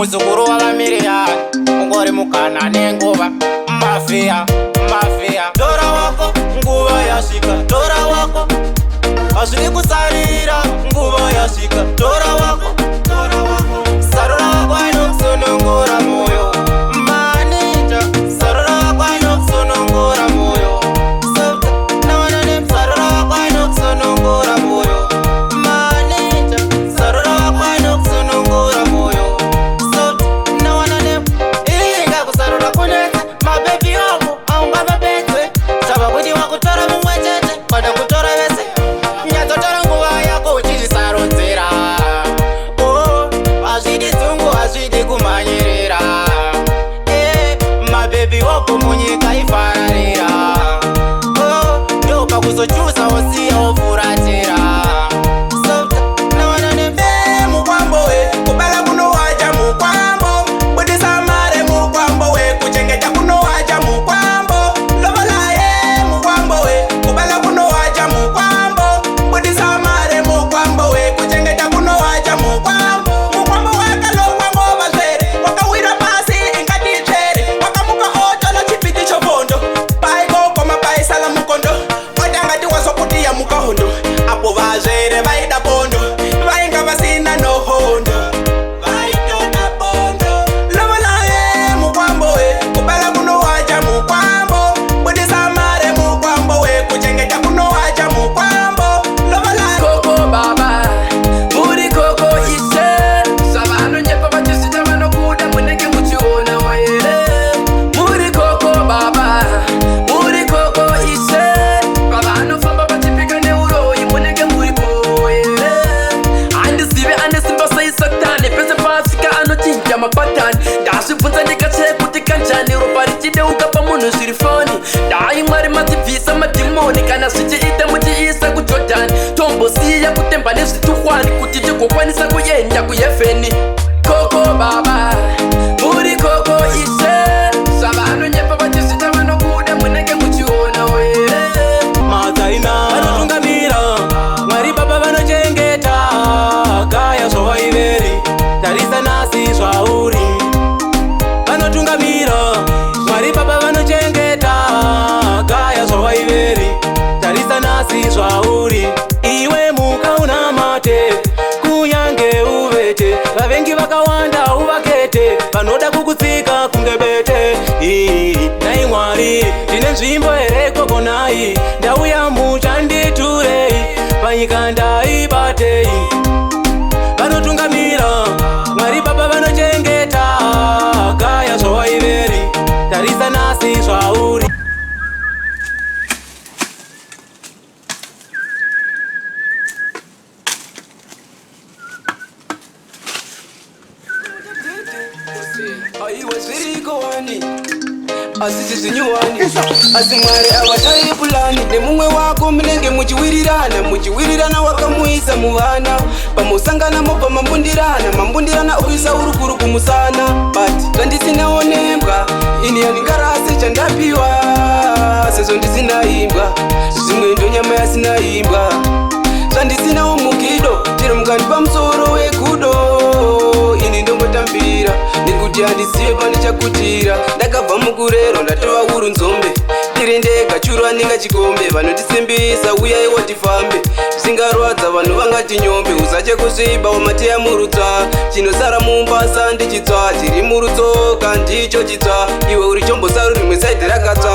muzukuru wavamiriya ungori mukana nenguva mafia tora wako nguva yasvika tora wako hazviri kusarira nguva yasvika tora wako sarura wako anokusunungura moyo manija sarura wako anokusunungura moyo nawana nemsarura wako anokusunungura moyo manija sarura wako anokusunungura moyo nawana nem inga kusarura kunetse mabebi wako aungavapedzwe sava kuti wakutora mumwe chete kwada kutora vese nyatsotora nguva yako uchizvisarodzera hazvidi dzungu hazvidi kumhanyirira mabebi wako munyika ifararira ndopakuzochuza wosiya wofuratira nawana nemukwambo we kubala kunowaja mukwambo budisa mare mukwambo we kuchengeta kunowaja mukwambo lovolaye mukwambo we kubala kunowaja mukwambo budisa mare mukwambo we kuchengeta kunowaja mukwambo mukwambo wakalongwa ngova zvere wakawira pasi ingatitsvere wakamuka otola chipiti chovondo paikokoma paisala mukondo watangati wazokutiya mukahondo apo vazvere vaida bondo vainga vasina nohondo vaitona bondo lovolaye mukwambo we kubala kunowaja mukwambo budisa mare mukwambo we kuchengeta kunowaja mukwambo lovolaye Koko baba, muri koko ise Savano nyepa vachisita vanokuda munenge muchiona waere Muri koko baba, muri koko ise Pavanofamba vachipika neuroyi munenge muri poere Andizive ane simba saisatane pese pasika anochinja mapatani Ndazvibvunza ndikache kuti kanjani ropa richideuka pamunhu zviri foni Dai mwari matibvisa madhimoni kana zvichiita muchiisa kujordhani tombosiya kutemba nezvituhwani kuti tigokwanisa kuenda kuhevheni Koko baba, muri koko ise Zvavanonyepa vachizvita vanokuda munenge muchiona were madzaina vanotungamira mwari baba vanochengeta gaya zvovaiveri tarisa nasi zvauri vanotungamira mwari baba vanochengeta gaya zvovaiveri tarisa nasi zvauri iwe mukauna mate kunyange uvete vavengi vakawanda uvakete vanoda kukutsika kunge bete nai mwari ndine nzvimbo here kokonai ndauya muchanditurei panyika ndaibatei vanotungamira mwari baba vanochengeta gaya zvovaiveri tarisa nasi zvauri aiwa zviriko wani asisi zvinyuwani asi mwari avatai pulani nemumwe wako munenge muchiwirirana wakamuisa muvana pamusangana mobva mambundirana uisa urukuru kumusana but zvandisinawo nembwa ini handingarasi chandapiwa sezvo ndisina imbwa zvimwe ndonyama yasina imbwa zvandisinawo mugido tiri mukandi pamusoro wegudo ini ndongotambira nekuti handisiye pandichakutira ndakabva mukurero ndatova uru nzombe tiri ndega churu andinga chikombe vanotisimbisa uyaiwo tifambe zvisingarwadza vanhu vangati nyombe usache kusviba wamateya murutsa chinosara mumbasa ndichitsva chiri murutsoka ndicho chitsva iwe uri chombosaru rimwe saidhi rakatsva